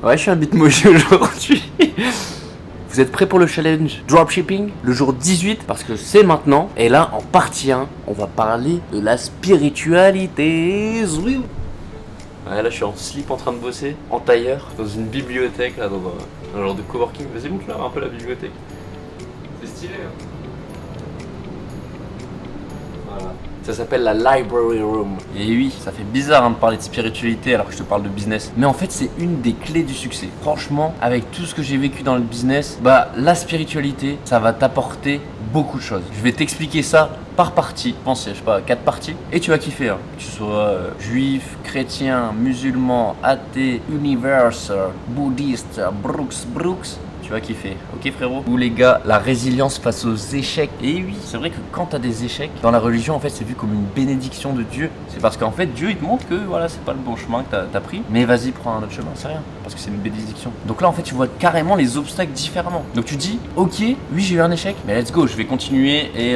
Ouais, je suis un bitmoji aujourd'hui. Vous êtes prêts pour le challenge dropshipping le jour 18? Parce que c'est maintenant. Et là, en partie 1, on va parler de la spiritualité. Oui. Ouais, là, je suis en slip en train de bosser, en tailleur, dans une bibliothèque, là, dans un genre de coworking. Vas-y, montre-leur un peu la bibliothèque. C'est stylé, hein. Voilà. Ça s'appelle la library room. Et oui, ça fait bizarre de parler de spiritualité alors que je te parle de business. Mais en fait, c'est une des clés du succès. Franchement, avec tout ce que j'ai vécu dans le business, la spiritualité, ça va t'apporter beaucoup de choses. Je vais t'expliquer ça par partie. Je pense, je sais pas, 4 parties. Et tu vas kiffer. Que tu sois juif, chrétien, musulman, athée, universal, bouddhiste, Brooks. Tu vas kiffer, ok frérot? Ou les gars, la résilience face aux échecs. Et oui, c'est vrai que quand t'as des échecs, dans la religion en fait c'est vu comme une bénédiction de Dieu. C'est parce qu'en fait Dieu il te montre que voilà c'est pas le bon chemin que t'as pris. Mais vas-y prends un autre chemin, c'est rien. Parce que c'est une bénédiction. Donc là en fait tu vois carrément les obstacles différemment. Donc tu dis, ok, oui j'ai eu un échec, mais let's go, je vais continuer et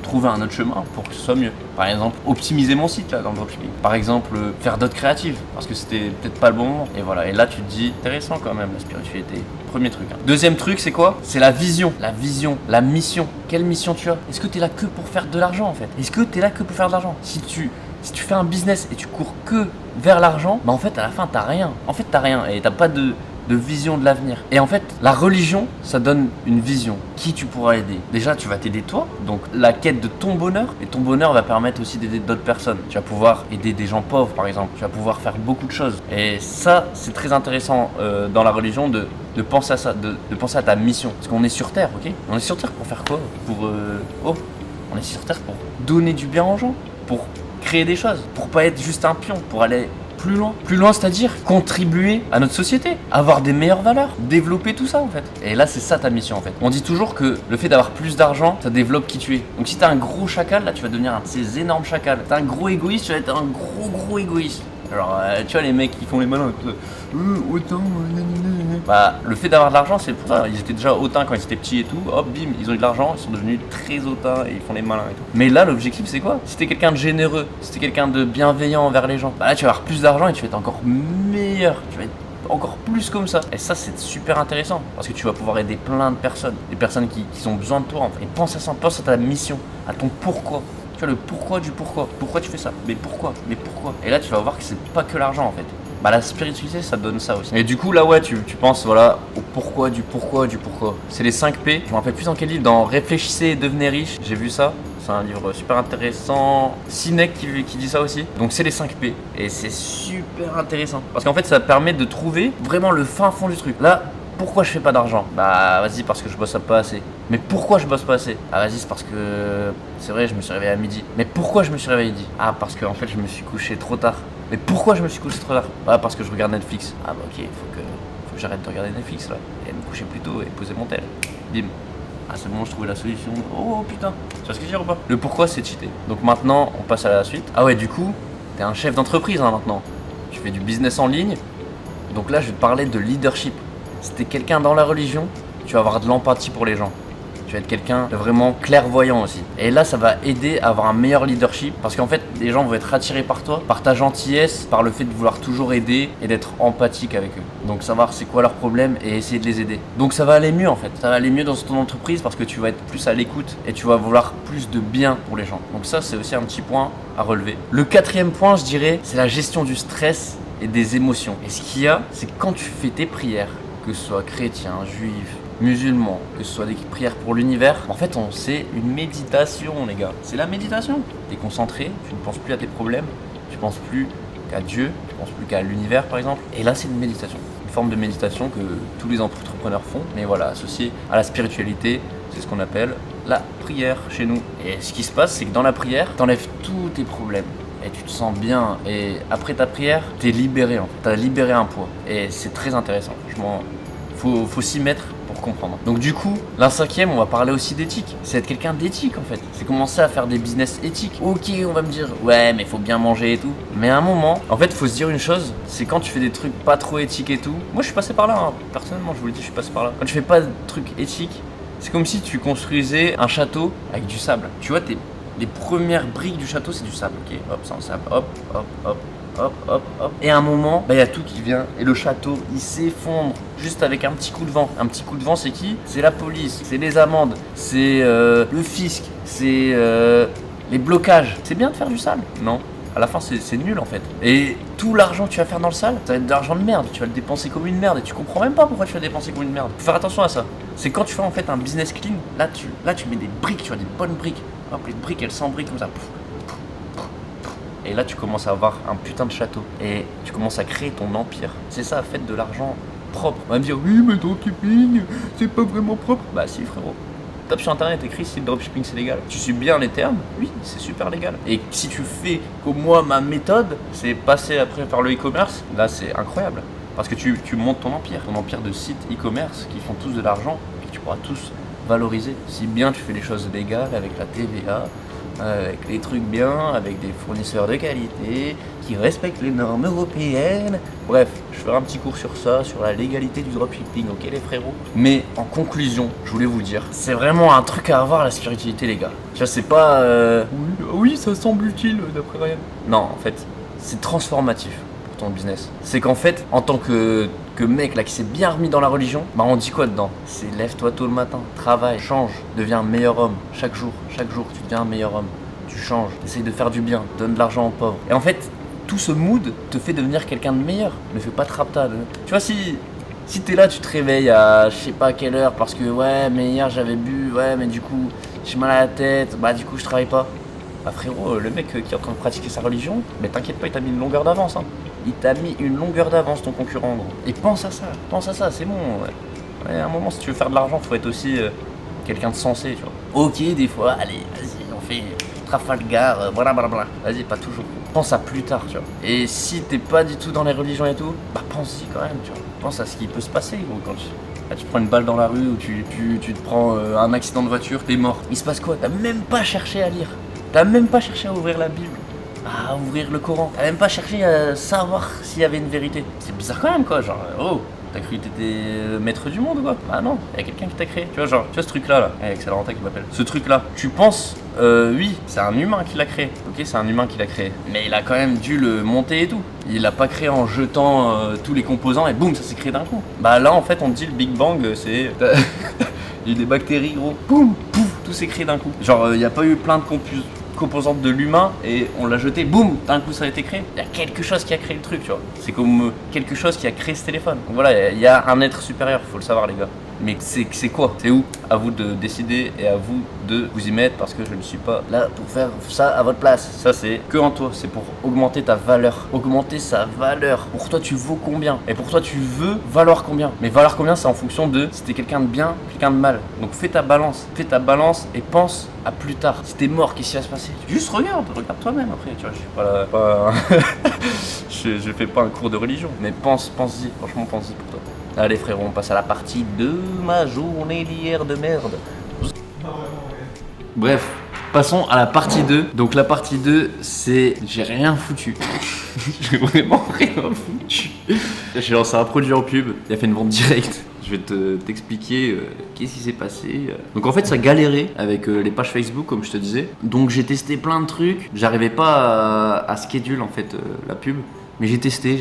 trouver un autre chemin pour que ce soit mieux. Par exemple, optimiser mon site là dans le dropshipping. Par exemple, faire d'autres créatives parce que c'était peut-être pas le bon moment. Et voilà, et là tu te dis, intéressant quand même la spiritualité. Premier truc. Deuxième truc, c'est quoi? C'est la vision. La vision, la mission. Quelle mission tu as? Est-ce que tu es là que pour faire de l'argent en fait? Est-ce que tu es là que pour faire de l'argent? Si tu fais un business et tu cours que vers l'argent, en fait à la fin t'as rien. En fait t'as rien et t'as pas de vision de l'avenir. Et en fait, la religion, ça donne une vision. Qui tu pourras aider? Déjà, tu vas t'aider toi, donc la quête de ton bonheur, et ton bonheur va permettre aussi d'aider d'autres personnes. Tu vas pouvoir aider des gens pauvres, par exemple. Tu vas pouvoir faire beaucoup de choses. Et ça, c'est très intéressant dans la religion de penser à ça, de penser à ta mission. Parce qu'on est sur Terre, ok? On est sur Terre pour faire quoi? On est sur Terre pour donner du bien aux gens, pour créer des choses, pour pas être juste un pion, pour aller plus loin. Plus loin, c'est-à-dire contribuer à notre société, avoir des meilleures valeurs, développer tout ça en fait. Et là, c'est ça ta mission en fait. On dit toujours que le fait d'avoir plus d'argent, ça développe qui tu es. Donc si t'as un gros chacal, là, tu vas devenir un de ces énormes chacals. T'as un gros égoïste, tu vas être un gros égoïste. Alors, tu vois les mecs qui font les malins, autant, le fait d'avoir de l'argent, c'est pour ça. Ils étaient déjà hautains quand ils étaient petits et tout. Hop, bim, ils ont eu de l'argent, ils sont devenus très hautains et ils font les malins et tout. Mais là, l'objectif, c'est quoi? Si t'es quelqu'un de généreux, si t'es quelqu'un de bienveillant envers les gens, là, tu vas avoir plus d'argent et tu vas être encore meilleur. Tu vas être encore plus comme ça. Et ça, c'est super intéressant parce que tu vas pouvoir aider plein de personnes, des personnes qui ont besoin de toi en fait. Et pense à ça, pense à ta mission, à ton pourquoi. Tu vois le pourquoi du pourquoi. Pourquoi tu fais ça? Mais pourquoi? Et là, tu vas voir que c'est pas que l'argent en fait. La spiritualité, ça donne ça aussi. Et du coup, là, ouais, tu penses, voilà, au pourquoi du pourquoi. C'est les 5 P. Je me rappelle plus dans quel livre, dans Réfléchissez et devenez riche. J'ai vu ça. C'est un livre super intéressant. Sinek qui dit ça aussi. Donc, c'est les 5 P. Et c'est super intéressant. Parce qu'en fait, ça permet de trouver vraiment le fin fond du truc. Là, pourquoi je fais pas d'argent? Vas-y, parce que je bosse pas assez. Mais pourquoi je bosse pas assez? Vas-y, c'est parce que c'est vrai, je me suis réveillé à midi. Mais pourquoi je me suis réveillé à midi? Parce que en fait, je me suis couché trop tard. Mais pourquoi je me suis couché trop tard? Parce que je regarde Netflix. Ok, faut que j'arrête de regarder Netflix là. Et me coucher plus tôt et poser mon tel. Bim. C'est bon, je trouvais la solution. Oh putain. Tu vois ce que je veux dire ou pas? Le pourquoi, c'est cheaté. Donc maintenant, on passe à la suite. Ouais, du coup, t'es un chef d'entreprise maintenant. Tu fais du business en ligne. Donc là, je vais te parler de leadership. Si t'es quelqu'un dans la religion, tu vas avoir de l'empathie pour les gens. Tu vas être quelqu'un de vraiment clairvoyant aussi. Et là, ça va aider à avoir un meilleur leadership parce qu'en fait, les gens vont être attirés par toi, par ta gentillesse, par le fait de vouloir toujours aider et d'être empathique avec eux. Donc savoir c'est quoi leurs problèmes et essayer de les aider. Donc ça va aller mieux en fait. Ça va aller mieux dans ton entreprise parce que tu vas être plus à l'écoute et tu vas vouloir plus de bien pour les gens. Donc ça, c'est aussi un petit point à relever. Le 4e point, je dirais, c'est la gestion du stress et des émotions. Et ce qu'il y a, c'est quand tu fais tes prières, que ce soit chrétien, juif, musulman, que ce soit des prières pour l'univers, en fait, c'est une méditation, les gars. C'est la méditation. Tu es concentré, tu ne penses plus à tes problèmes, tu penses plus qu'à Dieu, tu penses plus qu'à l'univers, par exemple. Et là, c'est une méditation. Une forme de méditation que tous les entrepreneurs font, mais voilà, associée à la spiritualité, c'est ce qu'on appelle la prière chez nous. Et ce qui se passe, c'est que dans la prière, t'enlèves tous tes problèmes. Et tu te sens bien. Et après ta prière, t'es libéré en fait. T'as libéré un poids. Et c'est très intéressant. Franchement, faut s'y mettre pour comprendre. Donc du coup, la 5e, on va parler aussi d'éthique. C'est être quelqu'un d'éthique en fait. C'est commencer à faire des business éthiques. Ok, on va me dire, ouais, mais faut bien manger et tout. Mais à un moment, en fait, faut se dire une chose, c'est quand tu fais des trucs pas trop éthiques et tout. Moi, je suis passé par là. Personnellement, je vous le dis, je suis passé par là. Quand tu fais pas de trucs éthiques, c'est comme si tu construisais un château avec du sable. Tu vois, les premières briques du château, c'est du sable, ok? Hop, c'est en sable, hop, hop, hop. hop, hop, hop. Et à un moment, bah, y a tout qui vient et le château, il s'effondre juste avec un petit coup de vent. Un petit coup de vent, c'est qui? C'est la police, c'est les amendes, c'est le fisc, c'est les blocages. C'est bien de faire du sale? Non. À la fin, c'est nul en fait. Et tout l'argent que tu vas faire dans le sale, ça va être de l'argent de merde. Tu vas le dépenser comme une merde et tu comprends même pas pourquoi tu vas dépenser comme une merde. Faut faire attention à ça. C'est quand tu fais en fait un business clean, là tu mets des briques, tu vois, des bonnes briques. Hop, les briques elles s'embriquent comme ça. Et là tu commences à avoir un putain de château. Et tu commences à créer ton empire. C'est ça, faites de l'argent propre. On va me dire, oui, mais dropshipping, c'est pas vraiment propre. Bah si, frérot. Tape sur internet, écris si le dropshipping c'est légal. Tu suis bien les termes, oui, c'est super légal. Et si tu fais comme moi, ma méthode, c'est passer après par le e-commerce, là c'est incroyable. Parce que tu montes ton empire de sites e-commerce qui font tous de l'argent et que tu pourras tous valoriser. Si bien tu fais les choses légales avec la TVA, avec les trucs bien, avec des fournisseurs de qualité, qui respectent les normes européennes. Bref, je ferai un petit cours sur ça, sur la légalité du dropshipping, ok les frérots. Mais en conclusion, je voulais vous dire, c'est vraiment un truc à avoir la spiritualité les gars. Tu vois, c'est pas oui, ça semble utile d'après Ryan. Non, en fait, c'est transformatif pour ton business. C'est qu'en fait, en tant que mec là qui s'est bien remis dans la religion, bah on dit quoi dedans? C'est lève-toi tôt le matin, travaille, change, deviens un meilleur homme. Chaque jour, tu deviens un meilleur homme. Tu changes, essaye de faire du bien, donne de l'argent aux pauvres. Et en fait, tout ce mood te fait devenir quelqu'un de meilleur. Ne fais pas de rapta. Tu vois, si t'es là, tu te réveilles à je sais pas quelle heure parce que ouais, mais hier j'avais bu, ouais, mais du coup j'ai mal à la tête, bah du coup je travaille pas. Bah frérot, le mec qui est en train de pratiquer sa religion, mais t'inquiète pas, il t'a mis une longueur d'avance. Hein. Il t'a mis une longueur d'avance ton concurrent en gros. Et pense à ça, c'est bon. Ouais, à un moment, si tu veux faire de l'argent, faut être aussi quelqu'un de sensé, tu vois. Ok, des fois, allez, vas-y, on fait Trafalgar, blablabla. Vas-y, pas toujours. Pense à plus tard, tu vois. Et si t'es pas du tout dans les religions et tout, bah pense-y quand même, tu vois. Pense à ce qui peut se passer, gros, quand tu prends une balle dans la rue ou tu te prends un accident de voiture, t'es mort. Il se passe quoi? T'as même pas cherché à lire. T'as même pas cherché à ouvrir la Bible, à ouvrir le Coran. T'as même pas cherché à savoir s'il y avait une vérité. C'est bizarre quand même quoi, genre oh, t'as cru que t'étais le maître du monde quoi? Bah non, y a quelqu'un qui t'a créé. Tu vois genre, tu vois ce truc là, avec Salaranta qui m'appelle. Ce truc là, tu penses, oui, c'est un humain qui l'a créé. Ok, c'est un humain qui l'a créé. Mais il a quand même dû le monter et tout. Il l'a pas créé en jetant tous les composants et boum, ça s'est créé d'un coup. Bah là en fait on te dit le Big Bang c'est... Il y a eu des bactéries gros, boum, pouf, tout s'est créé d'un coup. Genre y a pas eu plein de composante de l'humain et on l'a jeté, boum, d'un coup ça a été créé. Il y a quelque chose qui a créé le truc, tu vois. C'est comme quelque chose qui a créé ce téléphone. Donc voilà, il y a un être supérieur, faut le savoir les gars. Mais c'est quoi? C'est où? À vous de décider et à vous de vous y mettre parce que je ne suis pas là pour faire ça à votre place. Ça c'est que en toi, c'est pour augmenter ta valeur, augmenter sa valeur. Pour toi tu vaux combien? Et pour toi tu veux valoir combien? Mais valoir combien c'est en fonction de si t'es quelqu'un de bien, quelqu'un de mal. Donc fais ta balance et pense à plus tard. Si t'es mort, qu'est-ce qui va se passer? Juste regarde toi-même après, tu vois, je suis pas je fais pas un cours de religion, mais pense-y, franchement pense-y pour toi. Allez frérot, on passe à la partie 2, ma journée d'hier de merde. Bref, passons à la partie 2. Donc la partie 2, c'est... J'ai rien foutu. J'ai vraiment rien foutu. J'ai lancé un produit en pub, il a fait une vente directe. Je vais t'expliquer qu'est-ce qui s'est passé. Donc en fait ça galérait avec les pages Facebook comme je te disais. Donc j'ai testé plein de trucs. J'arrivais pas à schedule en fait la pub. Mais j'ai testé.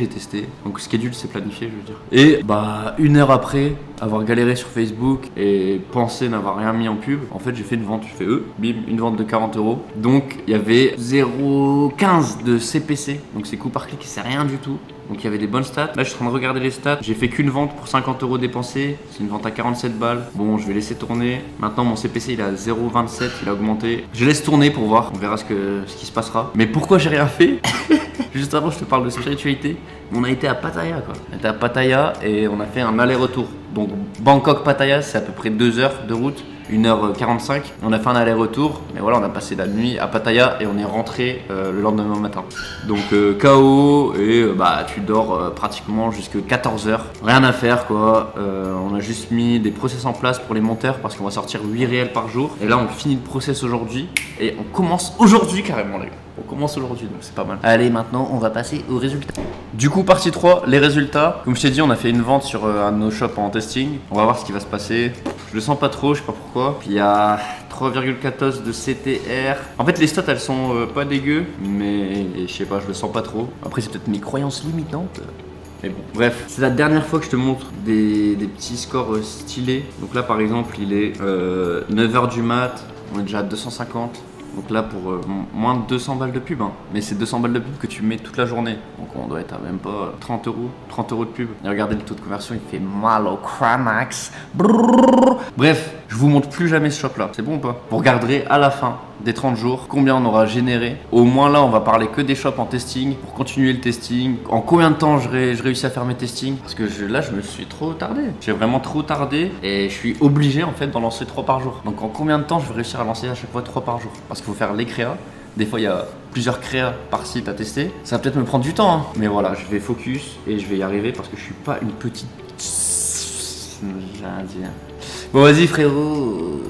Donc schedule c'est planifié je veux dire. Et bah une heure après avoir galéré sur Facebook et pensé n'avoir rien mis en pub, en fait j'ai fait une vente, je fais bim, une vente de 40 €. Donc il y avait 0,15 de CPC, donc c'est coût par clic, c'est rien du tout. Donc il y avait des bonnes stats. Là je suis en train de regarder les stats. J'ai fait qu'une vente pour 50 € dépensés. C'est une vente à 47 balles. Bon je vais laisser tourner. Maintenant mon CPC il est à 0,27, il a augmenté. Je laisse tourner pour voir. On verra ce qui se passera. Mais pourquoi j'ai rien fait? Juste avant je te parle de spiritualité. On a été à Pattaya quoi. On était à Pattaya et on a fait un aller-retour. Donc Bangkok-Pattaya c'est à peu près 2 heures de route. 1h45, on a fait un aller-retour, mais voilà, on a passé la nuit à Pattaya et on est rentré le lendemain matin. Donc KO et bah tu dors pratiquement jusqu'à 14h. Rien à faire quoi, on a juste mis des process en place pour les monteurs parce qu'on va sortir 8 réels par jour. Et là on finit le process aujourd'hui et on commence aujourd'hui carrément les gars. On commence aujourd'hui donc c'est pas mal. Allez maintenant on va passer aux résultats. Du coup partie 3, les résultats. Comme je t'ai dit on a fait une vente sur un de nos shops en testing. On va voir ce qui va se passer. Je le sens pas trop, je sais pas pourquoi. Puis il y a 3,14 de CTR. En fait, les stats elles sont pas dégueu, mais je sais pas, je le sens pas trop. Après, c'est peut-être mes croyances limitantes. Mais bon, bref, c'est la dernière fois que je te montre des petits scores stylés. Donc là, par exemple, il est 9h du mat, on est déjà à 250. Donc là, pour moins de 200 balles de pub, hein. Mais c'est 200 balles de pub que tu mets toute la journée. Donc on doit être à même pas 30 euros. 30 euros de pub. Et regardez le taux de conversion, il fait mal au Cramax. Bref, je vous montre plus jamais ce shop là. C'est bon ou pas? Vous regarderez à la fin des 30 jours combien on aura généré. Au moins là, on va parler que des shops en testing pour continuer le testing. En combien de temps je réussis à faire mes testings? Parce que là, je me suis trop tardé. J'ai vraiment trop tardé et je suis obligé en fait d'en lancer 3 par jour. Donc en combien de temps je vais réussir à lancer à chaque fois 3 par jour? Parce qu'il faut faire les créas. Des fois, il y a plusieurs créas par site à tester. Ça va peut-être me prendre du temps, hein. Mais voilà, je vais focus et je vais y arriver parce que je suis pas une petite... J'ai rien dit. Bon, vas-y, frérot.